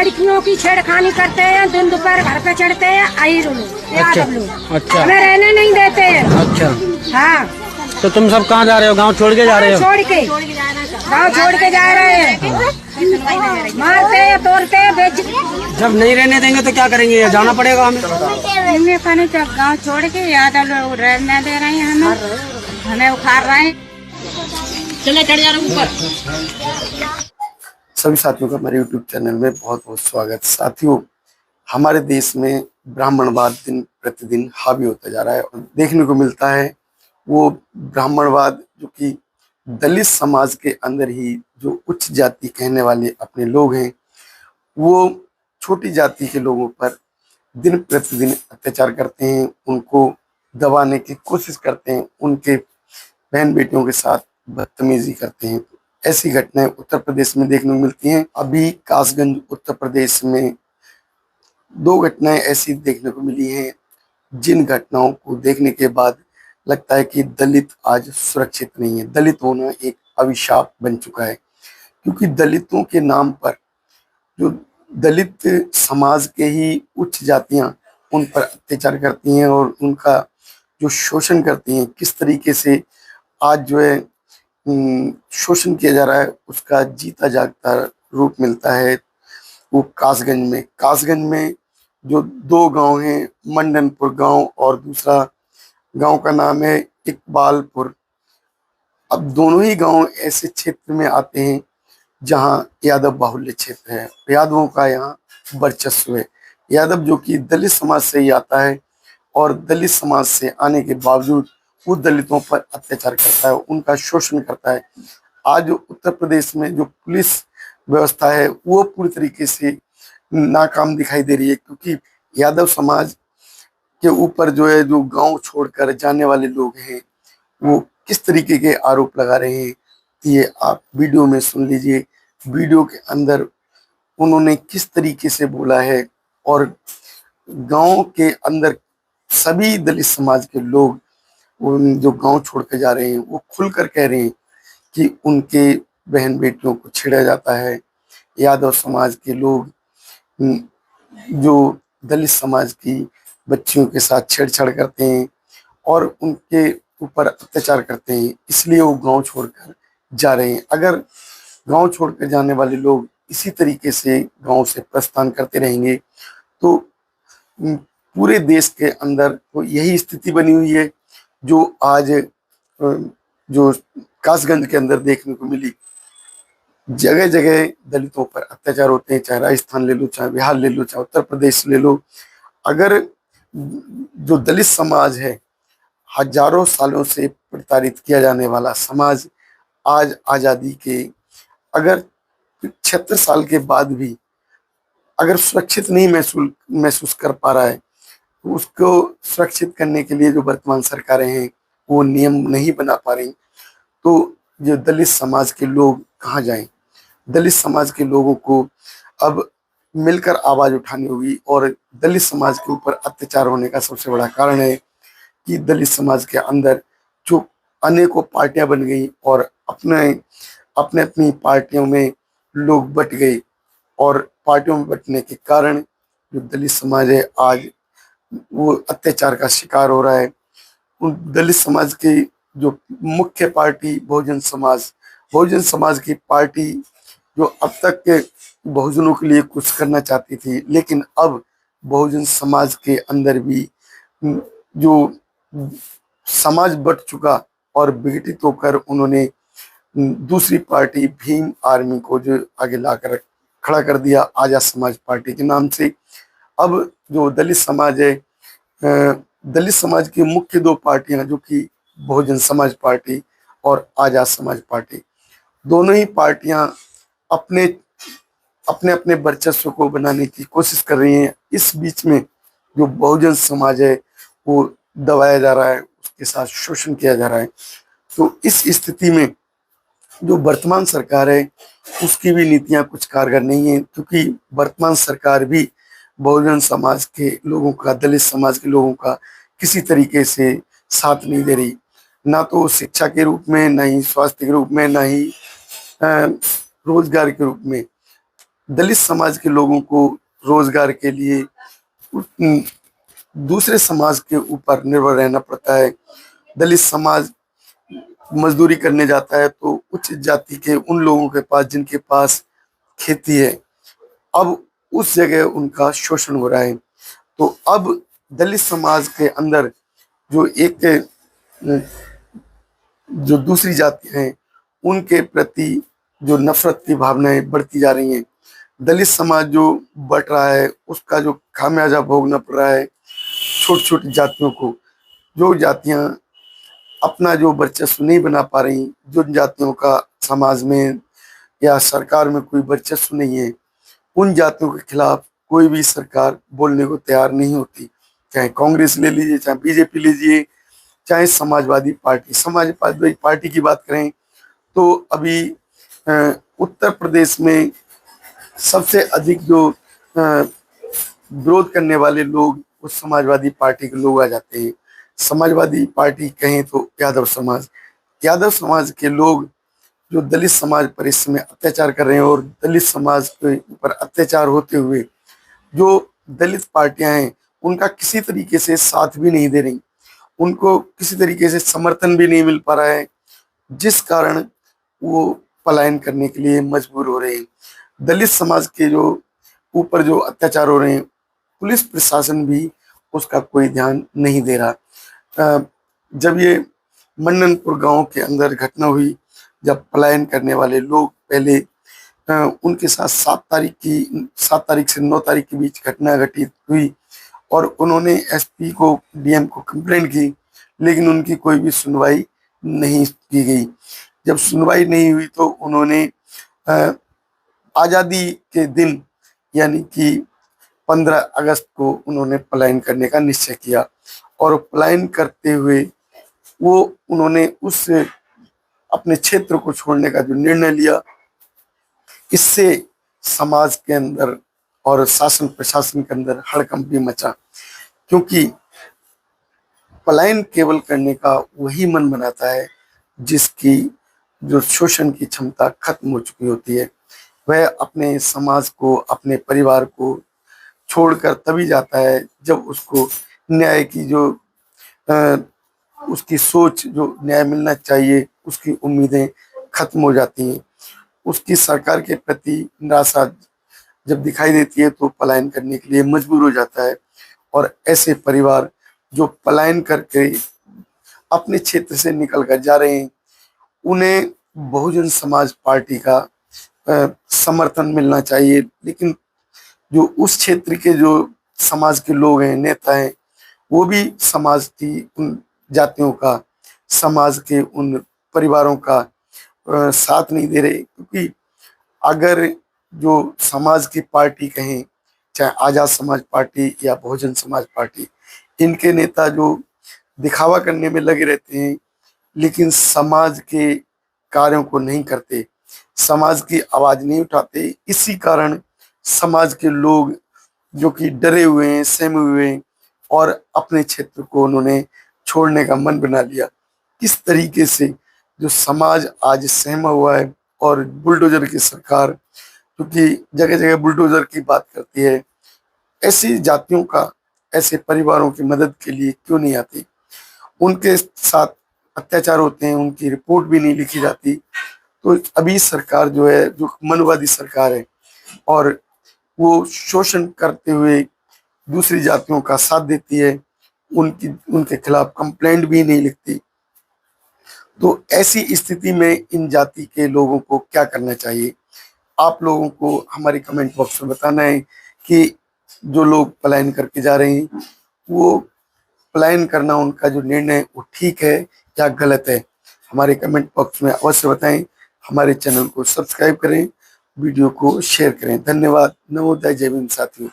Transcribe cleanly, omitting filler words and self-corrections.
लड़कियों की छेड़खानी करते हैं, दिन दोपहर घर पे चढ़ते हैं, अहीर लोग, यादव लोग। अच्छा। हमें रहने नहीं देते हैं। अच्छा, हाँ, तो तुम सब कहाँ जा रहे हो? गांव छोड़ के जा रहे हो? गाँव छोड़ के जा रहे हैं। मारते हैं, तोड़ते हैं, बेच। जब नहीं रहने देंगे तो क्या करेंगे? या जाना पड़ेगा हमें? गाँव छोड़ के यादव लोग रहने दे रहे हैं, हमें उखाड़ रहे हैं। चले चढ़ जा रहे ऊपर। सभी साथियों का हमारे YouTube चैनल में बहुत बहुत स्वागत। साथियों, हमारे देश में ब्राह्मणवाद दिन प्रतिदिन हावी होता जा रहा है और देखने को मिलता है वो ब्राह्मणवाद जो कि दलित समाज के अंदर ही जो उच्च जाति कहने वाले अपने लोग हैं, वो छोटी जाति के लोगों पर दिन प्रतिदिन अत्याचार करते हैं, उनको दबाने की कोशिश करते हैं, उनके बहन बेटियों के साथ बदतमीजी करते हैं। ऐसी घटनाएं उत्तर प्रदेश में देखने को मिलती हैं। अभी कासगंज उत्तर प्रदेश में 2 घटनाएं ऐसी देखने को मिली हैं, जिन घटनाओं को देखने के बाद लगता है कि दलित आज सुरक्षित नहीं है। दलित होना एक अभिशाप बन चुका है, क्योंकि दलितों के नाम पर जो दलित समाज के ही उच्च जातियां उन पर अत्याचार करती हैं और उनका जो शोषण करती हैं, किस तरीके से आज जो है शोषण किया जा रहा है, उसका जीता जागता रूप मिलता है वो कासगंज में जो 2 गांव हैं, मंडनपुर गांव और दूसरा गांव का नाम है इकबालपुर। अब दोनों ही गांव ऐसे क्षेत्र में आते हैं जहां यादव बाहुल्य क्षेत्र है, यादवों का यहाँ वर्चस्व है। यादव जो कि दलित समाज से ही आता है और दलित समाज से आने के बावजूद वो दलितों पर अत्याचार करता है, उनका शोषण करता है। आज उत्तर प्रदेश में जो पुलिस व्यवस्था है वो पूरी तरीके से नाकाम दिखाई दे रही है, क्योंकि यादव समाज के ऊपर जो है जो गांव छोड़कर जाने वाले लोग हैं वो किस तरीके के आरोप लगा रहे हैं, ये आप वीडियो में सुन लीजिए। वीडियो के अंदर उन्होंने किस तरीके से बोला है और गांव के अंदर सभी दलित समाज के लोग उन जो गांव छोड़ के जा रहे हैं वो खुलकर कह रहे हैं कि उनके बहन बेटियों को छेड़ा जाता है। यादव समाज के लोग जो दलित समाज की बच्चियों के साथ छेड़छाड़ करते हैं और उनके ऊपर अत्याचार करते हैं, इसलिए वो गांव छोड़कर जा रहे हैं। अगर गांव छोड़कर जाने वाले लोग इसी तरीके से गांव से प्रस्थान करते रहेंगे तो पूरे देश के अंदर तो यही स्थिति बनी हुई है जो आज जो कासगंज के अंदर देखने को मिली। जगह जगह दलितों पर अत्याचार होते हैं, चाहे राजस्थान ले लो, चाहे बिहार ले लो, चाहे उत्तर प्रदेश ले लो। अगर जो दलित समाज है, हजारों सालों से प्रताड़ित किया जाने वाला समाज, आज आज़ादी के अगर 76 साल के बाद भी अगर सुरक्षित नहीं महसूस कर पा रहा है, तो उसको सुरक्षित करने के लिए जो वर्तमान सरकारें हैं वो नियम नहीं बना पा रही, तो जो दलित समाज के लोग कहाँ जाएं? दलित समाज के लोगों को अब मिलकर आवाज उठानी होगी। और दलित समाज के ऊपर अत्याचार होने का सबसे बड़ा कारण है कि दलित समाज के अंदर जो अनेकों पार्टियां बन गई और अपने अपनी पार्टियों में लोग बट गए, और पार्टियों में बटने के कारण जो दलित समाज है आज वो अत्याचार का शिकार हो रहा है। उन दलित समाज की जो मुख्य पार्टी बहुजन समाज की पार्टी जो अब तक के बहुजनों के लिए कुछ करना चाहती थी, लेकिन अब बहुजन समाज के अंदर भी जो समाज बट चुका और विघटित होकर उन्होंने दूसरी पार्टी भीम आर्मी को जो आगे लाकर खड़ा कर दिया आजाद समाज पार्टी के नाम से। अब जो दलित समाज है, दलित समाज की मुख्य 2 पार्टियां जो कि बहुजन समाज पार्टी और आजाद समाज पार्टी, दोनों ही पार्टियां अपने अपने वर्चस्व को बनाने की कोशिश कर रही हैं। इस बीच में जो बहुजन समाज है वो दबाया जा रहा है, उसके साथ शोषण किया जा रहा है। तो इस स्थिति में जो वर्तमान सरकार है उसकी भी नीतियां कुछ कारगर नहीं है, क्योंकि वर्तमान सरकार भी बहुजन समाज के लोगों का, दलित समाज के लोगों का किसी तरीके से साथ नहीं दे रही, ना तो शिक्षा के रूप में, ना ही स्वास्थ्य के रूप में, ना ही रोजगार के रूप में। दलित समाज के लोगों को रोजगार के लिए दूसरे समाज के ऊपर निर्भर रहना पड़ता है। दलित समाज मजदूरी करने जाता है तो उच्च जाति के उन लोगों के पास जिनके पास खेती है, अब उस जगह उनका शोषण हो रहा है। तो अब दलित समाज के अंदर जो जो दूसरी जातियां हैं उनके प्रति जो नफरत की भावनाएं बढ़ती जा रही हैं। दलित समाज जो बढ़ रहा है उसका जो खामियाजा भोगना पड़ रहा है छोटी छोटी जातियों को। जो जातियां अपना जो वर्चस्व नहीं बना पा रही, जो जातियों का समाज में या सरकार में कोई वर्चस्व नहीं है, उन जातियों के खिलाफ कोई भी सरकार बोलने को तैयार नहीं होती। चाहे कांग्रेस ले लीजिए, चाहे बीजेपी लीजिए, चाहे समाजवादी पार्टी की बात करें तो अभी उत्तर प्रदेश में सबसे अधिक जो विरोध करने वाले लोग उस समाजवादी पार्टी के लोग आ जाते हैं। समाजवादी पार्टी कहें तो यादव समाज के लोग जो दलित समाज पर इस समय अत्याचार कर रहे हैं और दलित समाज के ऊपर अत्याचार होते हुए जो दलित पार्टियां हैं उनका किसी तरीके से साथ भी नहीं दे रही, उनको किसी तरीके से समर्थन भी नहीं मिल पा रहा है, जिस कारण वो पलायन करने के लिए मजबूर हो रहे हैं। दलित समाज के जो ऊपर जो अत्याचार हो रहे हैं पुलिस प्रशासन भी उसका कोई ध्यान नहीं दे रहा। जब ये मंडनपुर गांव के अंदर घटना हुई, जब पलायन करने वाले लोग पहले उनके साथ 7 तारीख से 9 तारीख के बीच घटना घटित हुई और उन्होंने एसपी को, डीएम को कंप्लेंट की, लेकिन उनकी कोई भी सुनवाई नहीं की गई। जब सुनवाई नहीं हुई तो उन्होंने आज़ादी के दिन यानी कि 15 अगस्त को उन्होंने पलायन करने का निश्चय किया और पलायन करते हुए उन्होंने उस अपने क्षेत्र को छोड़ने का जो निर्णय लिया, इससे समाज के अंदर और शासन प्रशासन के अंदर हड़कंप मचा, क्योंकि पलायन केवल करने का वही मन बनाता है जिसकी जो शोषण की क्षमता खत्म हो चुकी होती है। वह अपने समाज को, अपने परिवार को छोड़कर तभी जाता है जब उसको न्याय की जो उसकी सोच, जो न्याय मिलना चाहिए, उसकी उम्मीदें खत्म हो जाती हैं। उसकी सरकार के प्रति निराशा जब दिखाई देती है तो पलायन करने के लिए मजबूर हो जाता है। और ऐसे परिवार जो पलायन करके अपने क्षेत्र से निकल कर जा रहे हैं, उन्हें बहुजन समाज पार्टी का समर्थन मिलना चाहिए। लेकिन जो उस क्षेत्र के जो समाज के लोग हैं, नेता हैं, वो भी समाज की उन जातियों का, समाज के उन परिवारों का साथ नहीं दे रहे। क्योंकि अगर जो समाज की पार्टी कहें, चाहे आजाद समाज पार्टी या बहुजन समाज पार्टी, इनके नेता जो दिखावा करने में लगे रहते हैं लेकिन समाज के कार्यों को नहीं करते, समाज की आवाज नहीं उठाते। इसी कारण समाज के लोग जो कि डरे हुए हैं, सहमे हुए हैं और अपने क्षेत्र को उन्होंने छोड़ने का मन बना लिया। किस तरीके से जो समाज आज सहमा हुआ है और बुलडोजर की सरकार, क्योंकि जगह जगह बुलडोजर की बात करती है, ऐसी जातियों का, ऐसे परिवारों की मदद के लिए क्यों नहीं आती? उनके साथ अत्याचार होते हैं, उनकी रिपोर्ट भी नहीं लिखी जाती। तो अभी सरकार जो है, जो मनवादी सरकार है और वो शोषण करते हुए दूसरी जातियों का साथ देती है, उनके खिलाफ कंप्लेंट भी नहीं लिखती। तो ऐसी स्थिति में इन जाति के लोगों को क्या करना चाहिए? आप लोगों को हमारे कमेंट बॉक्स में बताना है कि जो लोग पलायन करके जा रहे हैं, वो पलायन करना उनका जो निर्णय वो ठीक है या गलत है? हमारे कमेंट बॉक्स में अवश्य बताएं। हमारे चैनल को सब्सक्राइब करें, वीडियो को शेयर करें। धन्यवाद। नवोदय जय भीम साथियों।